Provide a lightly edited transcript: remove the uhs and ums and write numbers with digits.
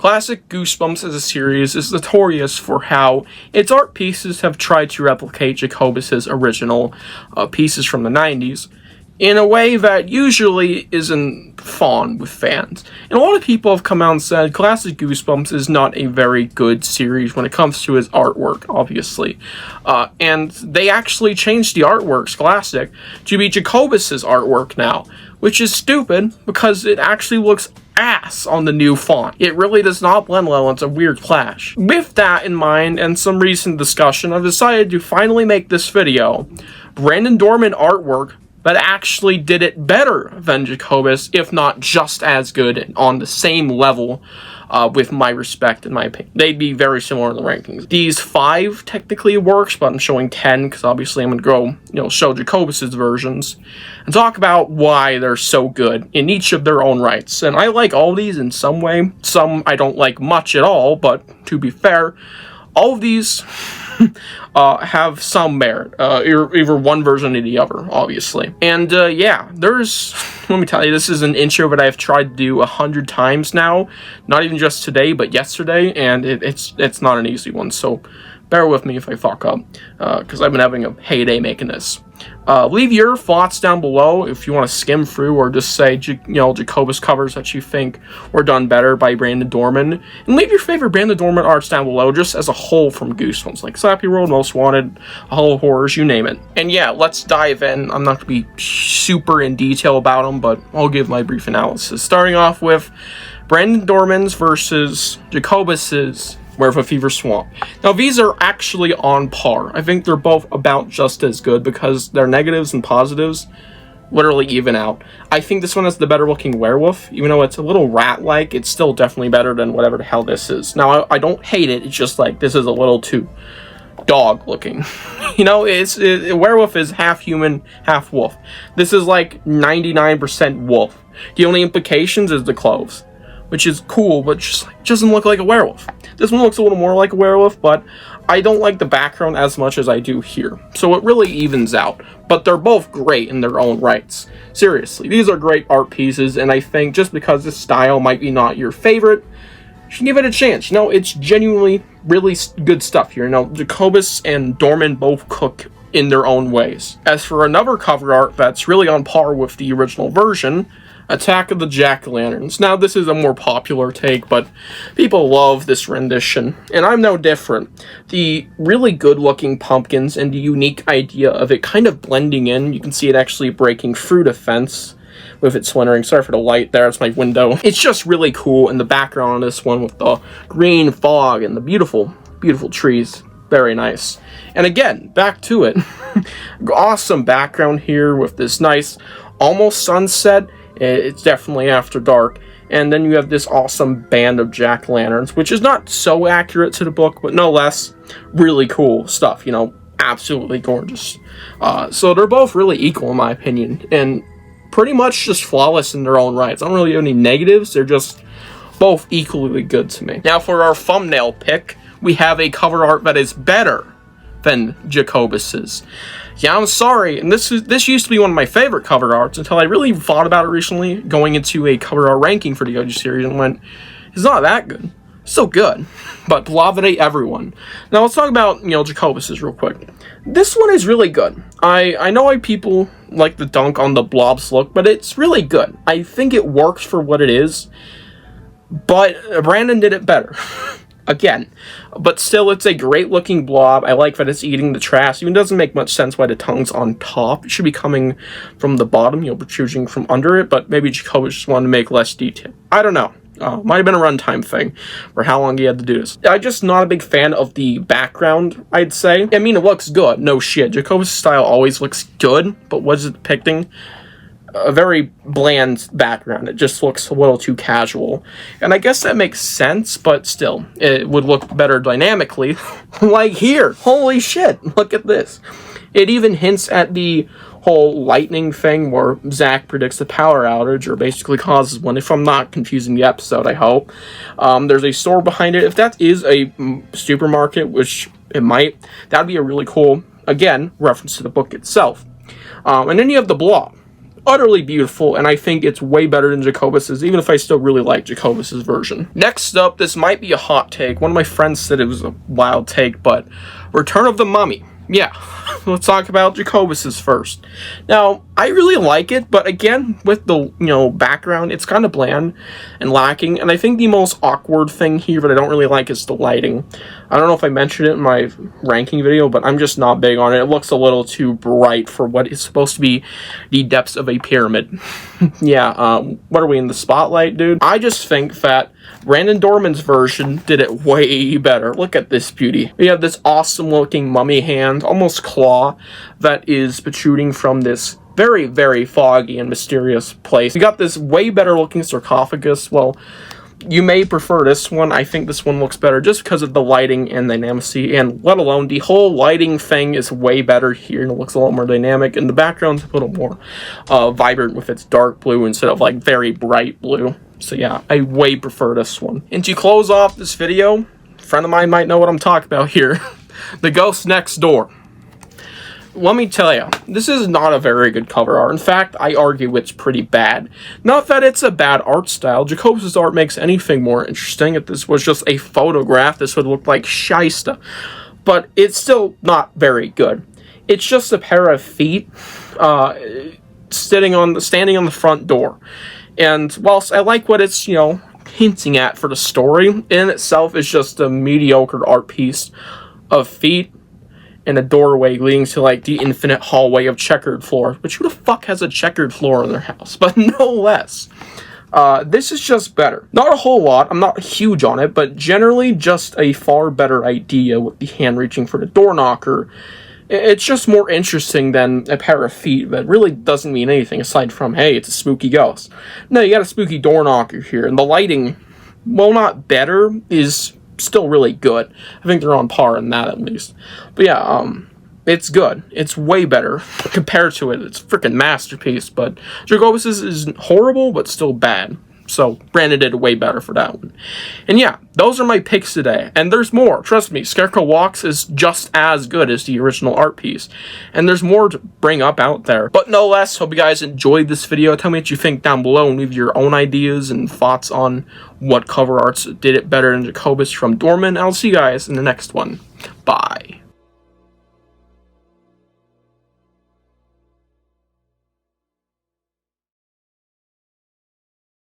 Classic Goosebumps as a series is notorious for how its art pieces have tried to replicate Jacobus's original pieces from the 90s in a way that usually isn't fun with fans. And a lot of people have come out and said Classic Goosebumps is not a very good series when it comes to its artwork, obviously. And they actually changed the artwork, Scholastic, to be Jacobus's artwork now, which is stupid because it actually looks ass on the new font. It really does not blend well. It's a weird clash. With that in mind and some recent discussion, I've decided to finally make this video. Brandon Dorman artwork but actually did it better than Jacobus, if not just as good and on the same level with my respect and my opinion. They'd be very similar in the rankings. These 5 technically works, but I'm showing 10 because obviously I'm going to go, show Jacobus's versions and talk about why they're so good in each of their own rights. And I like all these in some way. Some I don't like much at all, but to be fair, all of these have some merit, either one version or the other, obviously. And yeah, there's, let me tell you, this is an intro that I've tried to do 100 times now, not even just today, but yesterday, and it's not an easy one, so bear with me if I fuck up, because I've been having a heyday making this. Leave your thoughts down below if you want to skim through or just say, Jacobus covers that you think were done better by Brandon Dorman. And leave your favorite Brandon Dorman arts down below just as a whole from Goosebumps, like Slappy World, Most Wanted, Hollow Horrors, you name it. And yeah, let's dive in. I'm not going to be super in detail about them, but I'll give my brief analysis. Starting off with Brandon Dorman's versus Jacobus's Where of a Fever Swamp. Now, these are actually on par. I think they're both about just as good because their negatives and positives literally even out. I think this one is the better looking werewolf. Even though it's a little rat-like, it's still definitely better than whatever the hell this is. Now, I don't hate it. It's just like, this is a little too dog looking. Werewolf is half human, half wolf. This is like 99% wolf. The only implications is the clothes, which is cool, but just doesn't look like a werewolf. This one looks a little more like a werewolf, but I don't like the background as much as I do here. So it really evens out, but they're both great in their own rights. Seriously, these are great art pieces, and I think just because this style might be not your favorite, you should give it a chance. It's genuinely really good stuff here. Jacobus and Dorman both cook in their own ways. As for another cover art that's really on par with the original version, Attack of the Jack-O-Lanterns. Now, this is a more popular take, but people love this rendition, and I'm no different. The really good-looking pumpkins and the unique idea of it kind of blending in. You can see it actually breaking through the fence with it splintering. Sorry for the light there, it's my window. It's just really cool in the background on this one with the green fog and the beautiful, beautiful trees. Very nice. And again, back to it. Awesome background here with this nice, almost sunset. It's definitely after dark. And then you have this awesome band of jack-o'-lanterns, which is not so accurate to the book, but no less really cool stuff, absolutely gorgeous. So they're both really equal in my opinion, and pretty much just flawless in their own rights. I don't really have any negatives, they're just both equally good to me. Now for our thumbnail pick, we have a cover art that is better than Jacobus's. Yeah, I'm sorry, and this used to be one of my favorite cover arts until I really thought about it recently, going into a cover art ranking for the OG series, and went, it's not that good. Still good, but blavide everyone. Now let's talk about, Jacobus's real quick. This one is really good. I know why people like the dunk on the blobs look, but it's really good. I think it works for what it is, but Brandon did it better. Again, but still, it's a great looking blob. I like that it's eating the trash. Even doesn't make much sense why the tongue's on top. It should be coming from the bottom, protruding from under it, but maybe Jacobus just wanted to make less detail. I don't know. Might have been a runtime thing for how long he had to do this. I'm just not a big fan of the background, I'd say. I mean, it looks good, no shit. Jacobus' style always looks good, but what is it depicting? A very bland background. It just looks a little too casual. And I guess that makes sense, but still, it would look better dynamically. Like here. Holy shit, look at this. It even hints at the whole lightning thing where Zach predicts the power outage, or basically causes one, if I'm not confusing the episode, I hope. There's a store behind it. If that is a supermarket, which it might, that'd be a really cool, again, reference to the book itself. And then you have the blob. utterly beautiful, and I think it's way better than Jacobus's, even if I still really like Jacobus's version. Next up, this might be a hot take. One of my friends said it was a wild take, but Return of the Mummy. Yeah, let's talk about Jacobus's first. Now, I really like it, but again, with the, background, it's kind of bland and lacking, and I think the most awkward thing here that I don't really like is the lighting. I don't know if I mentioned it in my ranking video, but I'm just not big on it. It looks a little too bright for what is supposed to be the depths of a pyramid. Yeah, what are we in the spotlight, dude? I just think that Brandon Dorman's version did it way better. Look at this beauty. We have this awesome looking mummy hand, almost claw, that is protruding from this very, very foggy and mysterious place. We got this way better looking sarcophagus. Well, you may prefer this one. I think this one looks better just because of the lighting and dynamicy, and let alone the whole lighting thing is way better here and it looks a lot more dynamic, and the background's a little more vibrant with its dark blue instead of like very bright blue. So yeah, I way prefer this one. And to close off this video, a friend of mine might know what I'm talking about here. The Ghost Next Door. Let me tell you, this is not a very good cover art. In fact, I argue it's pretty bad. Not that it's a bad art style. Jacobus's art makes anything more interesting. If this was just a photograph, this would look like shysta. But it's still not very good. It's just a pair of feet standing on the front door. And whilst I like what it's, hinting at for the story, in itself is just a mediocre art piece of feet and a doorway leading to, like, the infinite hallway of checkered floor. Which, who the fuck has a checkered floor in their house? But no less. This is just better. Not a whole lot. I'm not huge on it, but generally just a far better idea with the hand reaching for the door knocker. It's just more interesting than a pair of feet that really doesn't mean anything aside from, hey, it's a spooky ghost. No, you got a spooky door knocker here, and the lighting, well, not better, is still really good. I think they're on par in that at least. But yeah, it's good. It's way better compared to it. It's a freaking masterpiece, but Jacobus's isn't horrible, but still bad. So Brandon did way better for that one. And yeah, those are my picks today. And there's more. Trust me, Scarecrow Walks is just as good as the original art piece. And there's more to bring up out there. But no less, hope you guys enjoyed this video. Tell me what you think down below and leave your own ideas and thoughts on what cover arts did it better than Jacobus from Dorman. I'll see you guys in the next one. Bye.